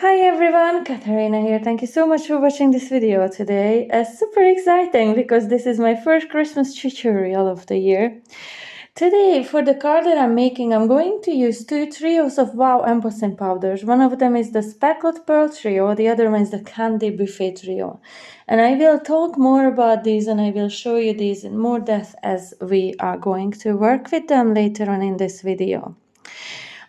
Hi everyone, Katarina here. Thank you so much for watching this video today. Super exciting because this is my first Christmas tutorial of the year. Today for the card that I'm making, I'm going to use two trios of Wow embossing powders. One of them is the Speckled Pearl trio, the other one is the Candy Buffet trio. And I will talk more about these and I will show you these in more depth as we are going to work with them later on in this video.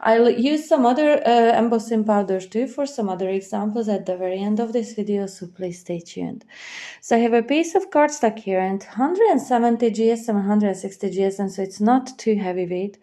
I'll use some other embossing powders too for some other examples at the very end of this video, so please stay tuned. So I have a piece of cardstock here and 170 GSM, 160 GSM, so it's not too heavyweight,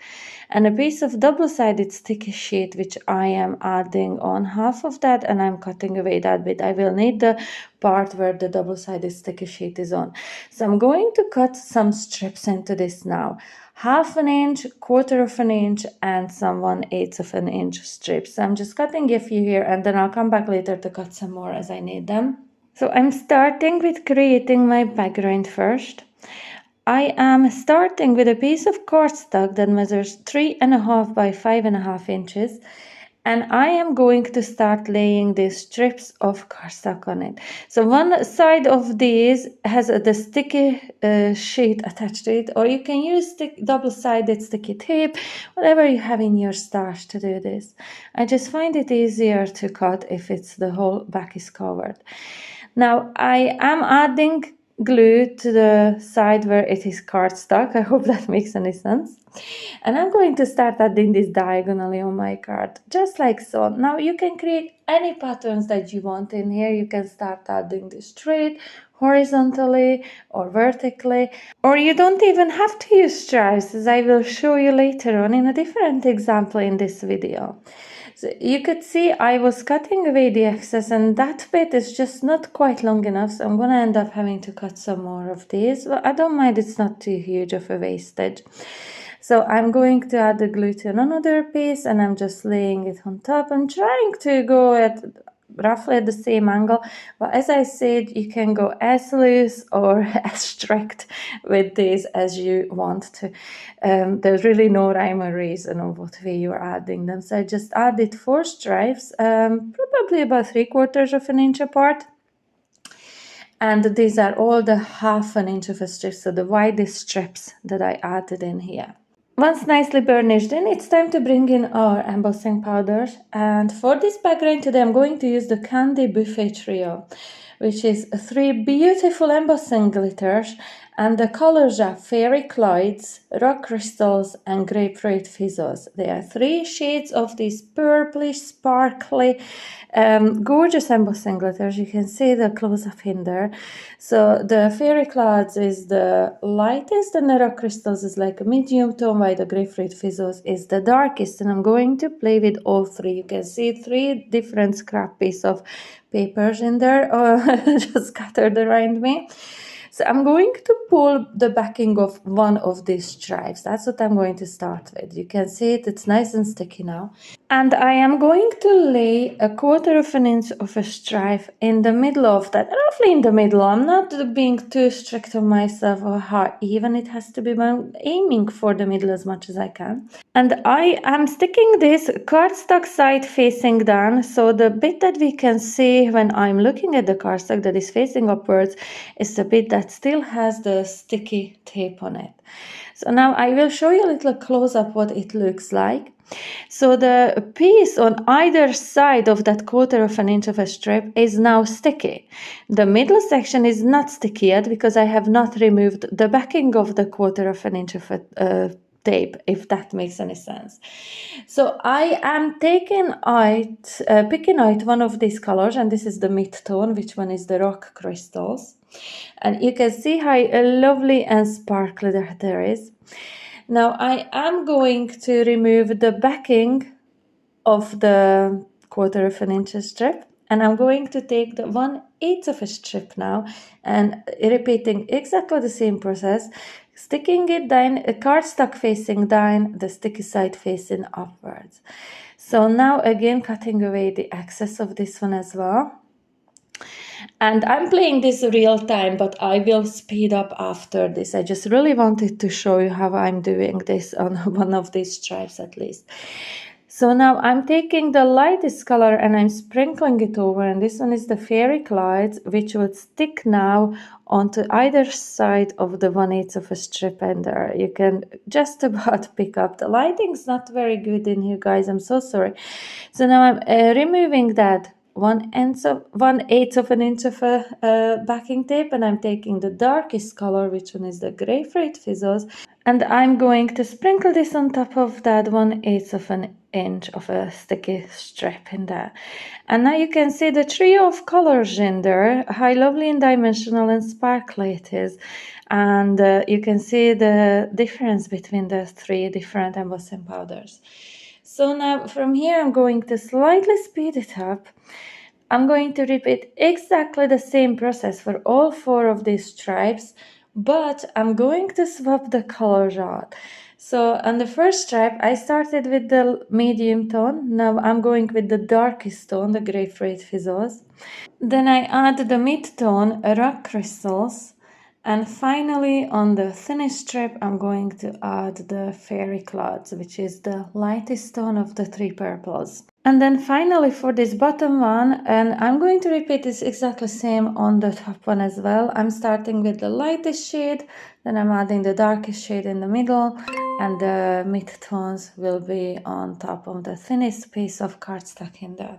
and a piece of double-sided sticky sheet which I am adding on half of that, and I'm cutting away that bit. I will need the part where the double-sided sticky sheet is on. So I'm going to cut some strips into this now. 1/2 inch, 1/4 inch, and some 1/8 inch strips. So I'm just cutting a few here and then I'll come back later to cut some more as I need them. So I'm starting with creating my background first. I am starting with a piece of cardstock that measures 3.5 by 5.5 inches. And I am going to start laying these strips of cardstock on it. So one side of these has the sticky sheet attached to it, or you can use double-sided sticky tape, whatever you have in your stash to do this. I just find it easier to cut if it's the whole back is covered. Now I am adding glue to the side where it is cardstock. I hope that makes any sense. And I'm going to start adding this diagonally on my card, just like so. Now you can create any patterns that you want in here. You can start adding this straight, horizontally or vertically, or you don't even have to use stripes, as I will show you later on in a different example in this video. So you could see I was cutting away the excess and that bit is just not quite long enough, so I'm going to end up having to cut some more of these. But I don't mind, it's not too huge of a wastage. So I'm going to add the glue to another piece and I'm just laying it on top. I'm trying to go at roughly at the same angle, but as I said, you can go as loose or as strict with this as you want to. There's really no rhyme or reason of what way you're adding them. So I just added 4 stripes, probably about 3/4 inch apart. And these are all the 1/2 inch of a strip, so the widest strips that I added in here. Once nicely burnished in, it's time to bring in our embossing powders. And for this background today, I'm going to use the Candy Buffet trio, which is 3 beautiful embossing glitters. And the colors are Fairy Clouds, Rock Crystals, and Grapefruit Fizzles. They are 3 shades of these purplish, sparkly, gorgeous embossing glitters. You can see the close-up in there. So the Fairy Clouds is the lightest and the Rock Crystals is like a medium tone, while the Grapefruit Fizzles is the darkest. And I'm going to play with all 3. You can see 3 different scrap pieces of papers in there, just scattered around me. So I'm going to pull the backing of one of these stripes. That's what I'm going to start with. You can see it's nice and sticky now. And I am going to lay 1/4 inch of a stripe in the middle of that, roughly in the middle. I'm not being too strict on myself or how even it has to be. I'm aiming for the middle as much as I can. And I am sticking this cardstock side facing down, so the bit that we can see when I'm looking at the cardstock that is facing upwards is the bit that still has the sticky tape on it. So now I will show you a little close up what it looks like. So the piece on either side of that 1/4 inch of a strip is now sticky. The middle section is not sticky yet because I have not removed the backing of the 1/4 inch of a tape, if that makes any sense. So I am picking out one of these colors, and this is the mid-tone, which one is the Rock Crystals. And you can see how lovely and sparkly there is. Now I am going to remove the backing of the 1/4 inch strip, and I'm going to take the 1/8 of a strip now and repeating exactly the same process, sticking it down, a cardstock facing down, the sticky side facing upwards. So now again cutting away the excess of this one as well. And I'm playing this real time, but I will speed up after this. I just really wanted to show you how I'm doing this on one of these stripes at least. So now I'm taking the lightest color and I'm sprinkling it over, and this one is the fairy clouds, which will stick now onto either side of the 1/8 of a strip, and there you can just about pick up. The lighting's not very good in here, guys, I'm so sorry. So now I'm removing that 1/8 of an inch of a backing tape, and I'm taking the darkest color, which one is the grapefruit fizzles, and I'm going to sprinkle this on top of that 1/8 of an inch of a sticky strip in there. And now you can see the trio of colors in there, how lovely and dimensional and sparkly it is. And you can see the difference between the 3 different embossing powders. So now from here I'm going to slightly speed it up. I'm going to repeat exactly the same process for all 4 of these stripes, but I'm going to swap the colors out. So on the first stripe, I started with the medium tone. Now I'm going with the darkest tone, the grapefruit fizzles. Then I add the mid-tone rock crystals. And finally, on the thinnest strip, I'm going to add the fairy clouds, which is the lightest tone of the 3 purples. And then finally for this bottom one, and I'm going to repeat this exactly same on the top one as well. I'm starting with the lightest shade, then I'm adding the darkest shade in the middle, and the mid-tones will be on top of the thinnest piece of cardstock in there.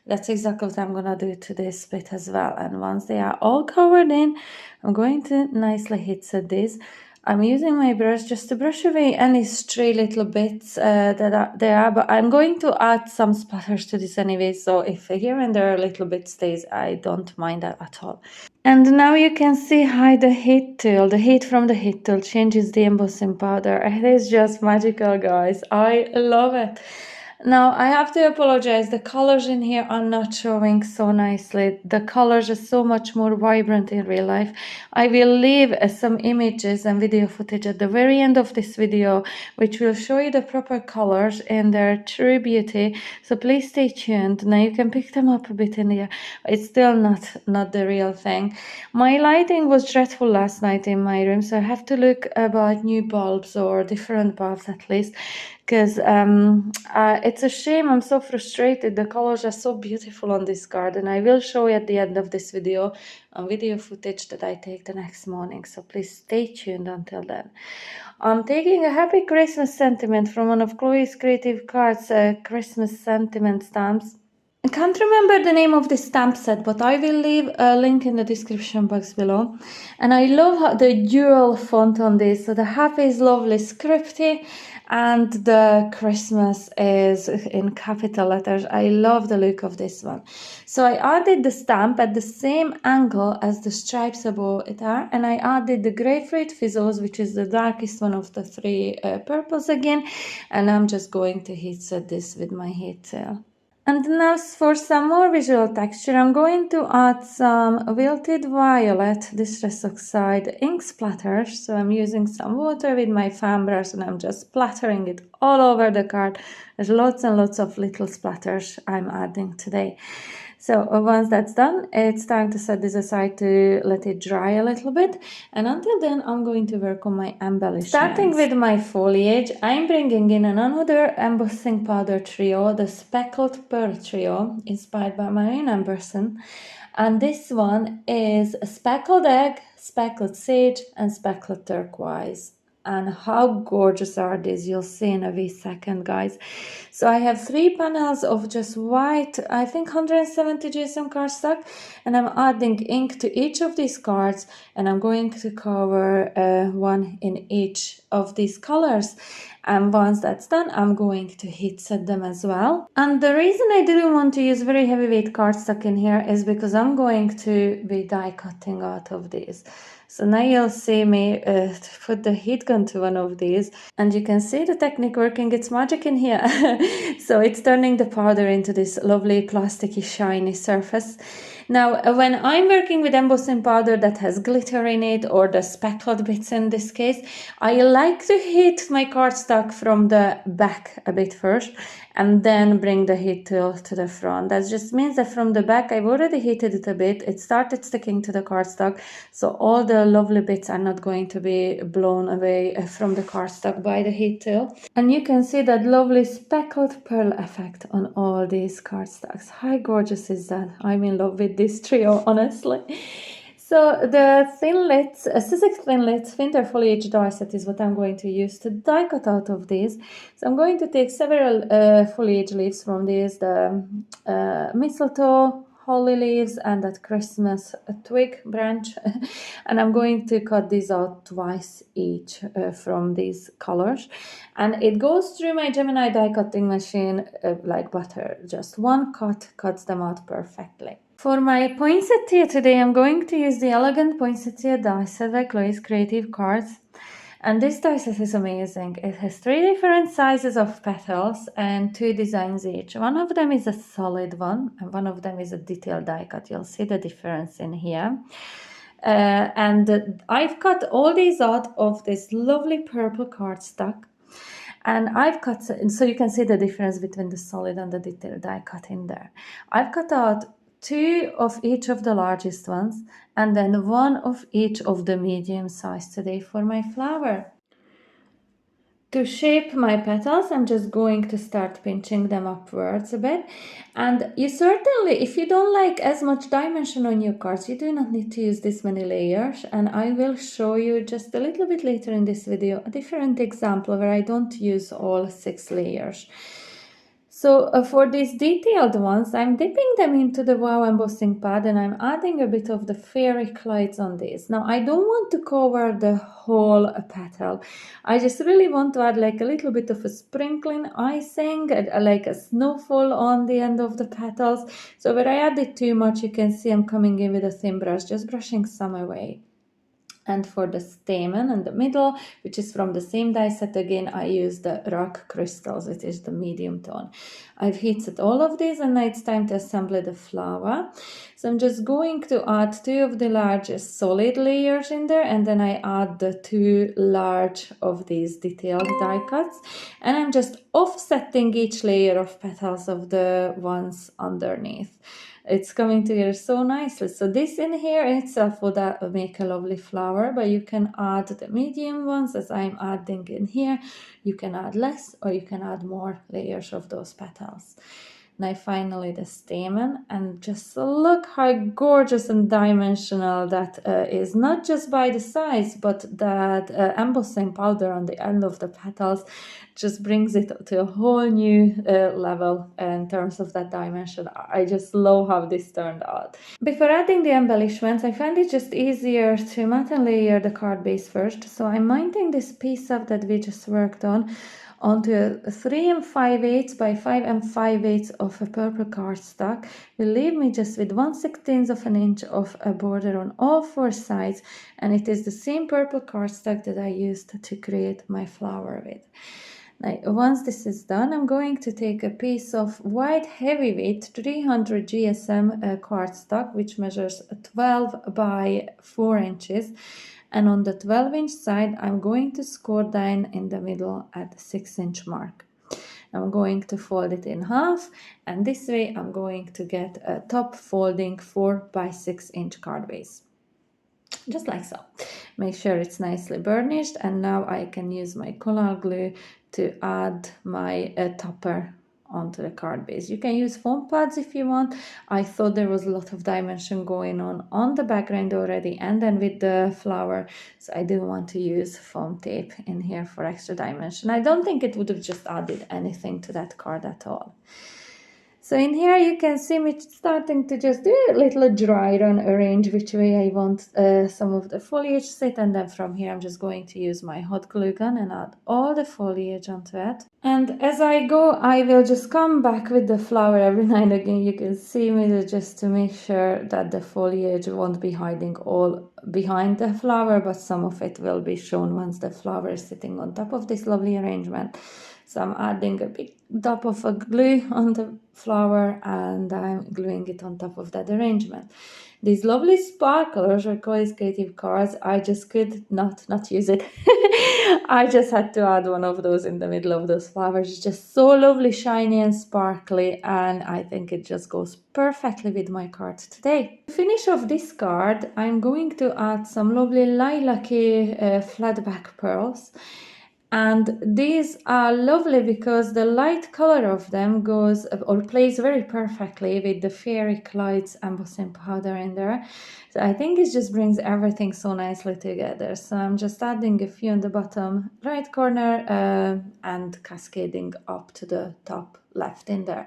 That's exactly what I'm gonna do to this bit as well. And once they are all covered in, I'm going to nicely hit set this. I'm using my brush just to brush away any stray little bits that are there, but I'm going to add some splatters to this anyway, so if here and there a little bit stays, I don't mind that at all. And now you can see how the heat from the heat tool changes the embossing powder. It is just magical, guys. I love it. Now I have to apologize, the colors in here are not showing so nicely. The colors are so much more vibrant in real life. I will leave some images and video footage at the very end of this video, which will show you the proper colors in their true beauty. So please stay tuned. Now you can pick them up a bit in here. It's still not the real thing. My lighting was dreadful last night in my room, so I have to look about new bulbs or different bulbs at least, because it's a shame. I'm so frustrated. The colors are so beautiful on this card, and I will show you at the end of this video on video footage that I take the next morning, so please stay tuned until then. I'm taking a Happy Christmas sentiment from one of Chloe's Creative Cards Christmas sentiment stamps. I can't remember the name of this stamp set, but I will leave a link in the description box below. And I love the dual font on this. So the happy is lovely scripty, and the Christmas is in capital letters. I love the look of this one. So I added the stamp at the same angle as the stripes above it are, and I added the grapefruit fizzles, which is the darkest one of the 3 purples again, and I'm just going to heat set this with my heat tool. And now for some more visual texture, I'm going to add some wilted violet distress oxide ink splatters. So I'm using some water with my fan brush and I'm just splattering it all over the card. There's lots and lots of little splatters I'm adding today. So once that's done, it's time to set this aside to let it dry a little bit. And until then, I'm going to work on my embellishments. Starting with my foliage, I'm bringing in another embossing powder trio, the Speckled Pearl Trio, inspired by Marina Amberson. And this one is a speckled egg, speckled sage, and speckled turquoise. And how gorgeous are these? You'll see in a wee second, guys. So I have 3 panels of just white, I think 170 GSM cardstock, and I'm adding ink to each of these cards, and I'm going to cover one in each of these colors. And once that's done, I'm going to heat set them as well. And the reason I didn't want to use very heavyweight cardstock in here is because I'm going to be die cutting out of these. So now you'll see me put the heat gun to one of these, and you can see the technique working its magic in here. So it's turning the powder into this lovely plasticky shiny surface. Now when I'm working with embossing powder that has glitter in it, or the speckled bits in this case, I like to heat my cardstock from the back a bit first and then bring the heat tool to the front. That just means that from the back I've already heated it a bit, it started sticking to the cardstock, so all the the lovely bits are not going to be blown away from the cardstock by the heat tool. And you can see that lovely speckled pearl effect on all these cardstocks. How gorgeous is that? I'm in love with this trio, honestly. So the thinlits, Sussex thinlits winter foliage die set is what I'm going to use to die cut out of these. So I'm going to take several foliage leaves from these, the mistletoe, holly leaves, and that Christmas twig branch. And I'm going to cut these out twice each from these colors. And it goes through my Gemini die cutting machine like butter. Just one cut cuts them out perfectly. For my poinsettia today, I'm going to use the Elegant Poinsettia die set by Chloe's Creative Cards. And this die set is amazing. It has 3 different sizes of petals and 2 designs each. One of them is a solid one, and one of them is a detailed die cut. You'll see the difference in here. And I've cut all these out of this lovely purple cardstock. And I've cut, so you can see the difference between the solid and the detailed die cut in there. I've cut out 2 of each of the largest ones, and then 1 of each of the medium size today for my flower. To shape my petals, I'm just going to start pinching them upwards a bit. And you certainly, if you don't like as much dimension on your cards, you do not need to use this many layers. And I will show you just a little bit later in this video a different example where I don't use all 6 layers. So for these detailed ones, I'm dipping them into the Wow embossing pad and I'm adding a bit of the fairy clouds on these. Now I don't want to cover the whole petal. I just really want to add like a little bit of a sprinkling icing, like a snowfall on the end of the petals. So where I added too much, you can see I'm coming in with a thin brush, just brushing some away. And for the stamen in the middle, which is from the same die set again, I use the rock crystals. It is the medium tone. I've heated all of these and now it's time to assemble the flower. So I'm just going to add 2 of the largest solid layers in there, and then I add the 2 large of these detailed die cuts, and I'm just offsetting each layer of petals of the ones underneath. It's coming together so nicely. So this in here itself would make a lovely flower, but you can add the medium ones as I'm adding in here. You can add less or you can add more layers of those petals. Now finally the stamen, and just look how gorgeous and dimensional that is, not just by the size, but that embossing powder on the end of the petals just brings it to a whole new level in terms of that dimension. I just love how this turned out. Before adding the embellishments, I find it just easier to matte and layer the card base first. So I'm mounting this piece up that we just worked on onto a 3 5/8 by 5 5/8 of a purple cardstock will leave me just with 1/16 of an inch of a border on all 4 sides, and it is the same purple cardstock that I used to create my flower with. Now, once this is done, I'm going to take a piece of white heavyweight 300 GSM cardstock, which measures 12 by 4 inches. And on the 12-inch side, I'm going to score down in the middle at the 6-inch mark. I'm going to fold it in half, and this way I'm going to get a top folding 4 by 6-inch card base. Just like so. Make sure it's nicely burnished, and now I can use my collal glue to add my topper onto the card base. You can use foam pads if you want. I thought there was a lot of dimension going on the background already and then with the flower, so I didn't want to use foam tape in here for extra dimension. I don't think it would have just added anything to that card at all. So in here you can see me starting to just do a little dry run, arrange which way I want some of the foliage to sit, and then from here I'm just going to use my hot glue gun and add all the foliage onto it. And as I go, I will just come back with the flower every now and again. You can see me just to make sure that the foliage won't be hiding all behind the flower, but some of it will be shown once the flower is sitting on top of this lovely arrangement. So I'm adding a big dab of a glue on the flower and I'm gluing it on top of that arrangement. These lovely sparklers or Koi's creative cards, I just could not use it. I just had to add one of those in the middle of those flowers. It's just so lovely, shiny and sparkly, and I think it just goes perfectly with my cards today. To finish off this card, I'm going to add some lovely lilac-y flat back pearls. And these are lovely because the light color of them goes or plays very perfectly with the fairy Clyde's embossing powder in there. So I think it just brings everything so nicely together. So I'm just adding a few on the bottom right corner and cascading up to the top left in there.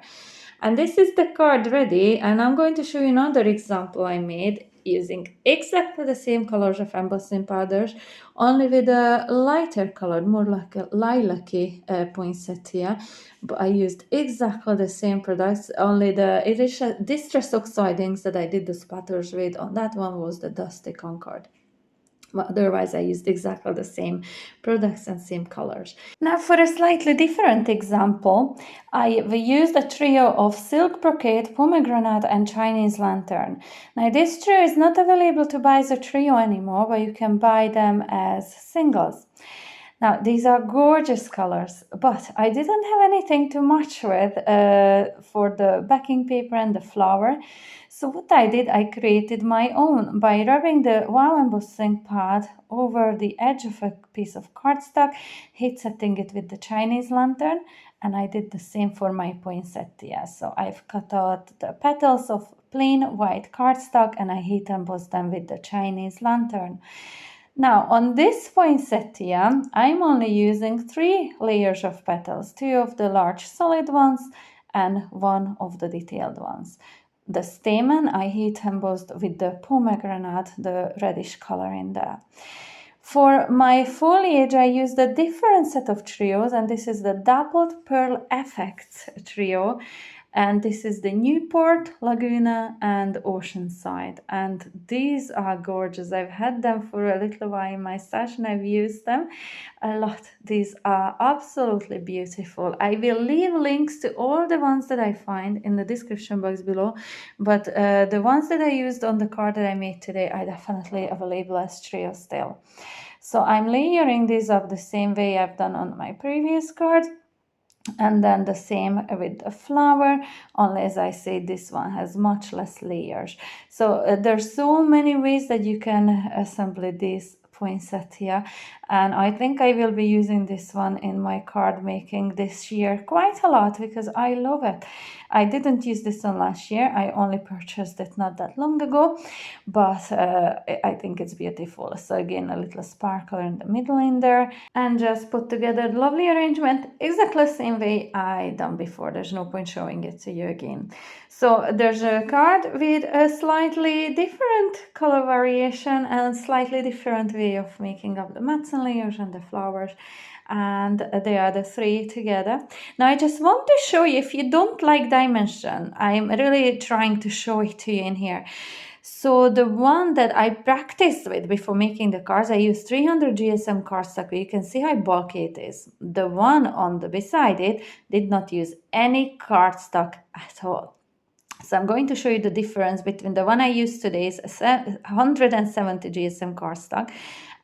And this is the card ready, and I'm going to show you another example I made using exactly the same colors of embossing powders, only with a lighter color, more like a lilac-y poinsettia. But I used exactly the same products, only the distress oxidings that I did the splatters with on that one was the Dusty Concord. But otherwise I used exactly the same products and same colors. Now for a slightly different example, I used a trio of silk brocade, pomegranate and Chinese lantern. Now this trio is not available to buy as a trio anymore, but you can buy them as singles. Now, these are gorgeous colors, but I didn't have anything to match with for the backing paper and the flower. So what I did, I created my own by rubbing the wow embossing pad over the edge of a piece of cardstock, heat setting it with the Chinese lantern, and I did the same for my poinsettia. So I've cut out the petals of plain white cardstock and I heat embossed them with the Chinese lantern. Now on this poinsettia, I'm only using 3 layers of petals, 2 of the large solid ones and 1 of the detailed ones. The stamen I heat embossed with the pomegranate, the reddish color in there. For my foliage, I used a different set of trios, and this is the Dappled Pearl Effects trio. And this is the Newport, Laguna, and Oceanside. And these are gorgeous. I've had them for a little while in my stash and I've used them a lot. These are absolutely beautiful. I will leave links to all the ones that I find in the description box below. But the ones that I used on the card that I made today are definitely available as trio still. So I'm layering these up the same way I've done on my previous card. And then the same with the flower, only as I say, this one has much less layers. So there's so many ways that you can assemble these poinsettia, and I think I will be using this one in my card making this year quite a lot because I love it. I didn't use this one last year. I only purchased it not that long ago, but I think it's beautiful. So again, a little sparkle in the middle in there, and just put together the lovely arrangement exactly the same way I done before. There's no point showing it to you again. So there's a card with a slightly different color variation and slightly different way of making up the mats and layers and the flowers, and they are the 3 together. Now I just want to show you, if you don't like dimension, I'm really trying to show it to you in here. So the one that I practiced with before making the cards, I used 300 GSM cardstock. You can see how bulky it is. The one on the beside it did not use any cardstock at all. So I'm going to show you the difference between the one I used today is 170 GSM cardstock,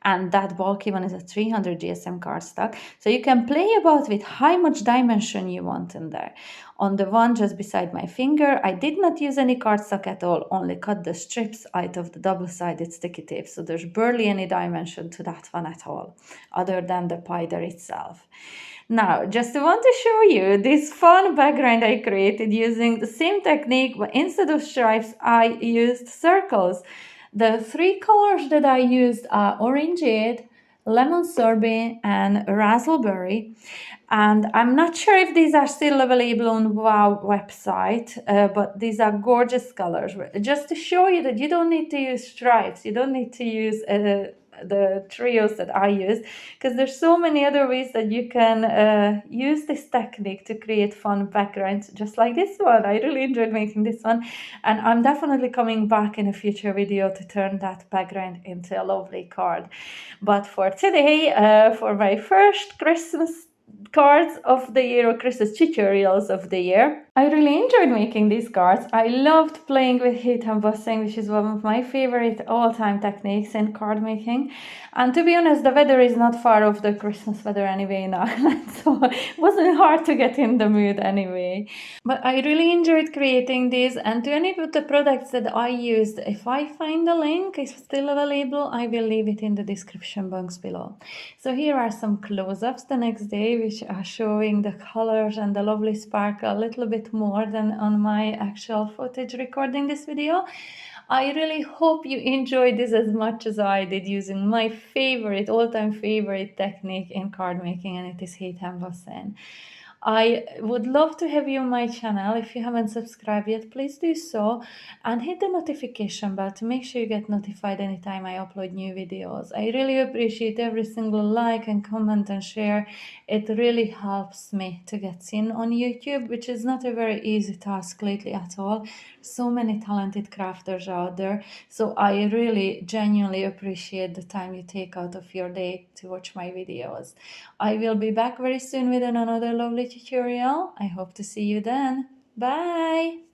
and that bulky one is a 300 GSM cardstock. So you can play about with how much dimension you want in there. On the one just beside my finger, I did not use any cardstock at all, only cut the strips out of the double-sided sticky tape. So there's barely any dimension to that one at all, other than the powder itself. Now, just want to show you this fun background I created using the same technique, but instead of stripes, I used circles. The 3 colors that I used are orangeade, lemon sorbet, and raspberry. And I'm not sure if these are still available on WOW website, but these are gorgeous colors. Just to show you that you don't need to use stripes, you don't need to use the trios that I use, because there's so many other ways that you can use this technique to create fun backgrounds, just like this one. I really enjoyed making this one, and I'm definitely coming back in a future video to turn that background into a lovely card. But for today, for my first Christmas cards of the year or Christmas tutorials of the year. I really enjoyed making these cards. I loved playing with heat embossing, which is one of my favorite all-time techniques in card making. And to be honest, the weather is not far off the Christmas weather anyway in Ireland, so it wasn't hard to get in the mood anyway. But I really enjoyed creating these, and to any of the products that I used, if I find the link is still available, I will leave it in the description box below. So here are some close-ups the next day, which are showing the colors and the lovely sparkle a little bit more than on my actual footage recording this video. I really hope you enjoyed this as much as I did, using my favorite, all-time favorite technique in card making, and it is heat embossing. I would love to have you on my channel. If you haven't subscribed yet, please do so, and hit the notification bell to make sure you get notified anytime I upload new videos. I really appreciate every single like and comment and share. It really helps me to get seen on YouTube, which is not a very easy task lately at all. So many talented crafters out there. So I really genuinely appreciate the time you take out of your day to watch my videos. I will be back very soon with another lovely tutorial. I hope to see you then. Bye!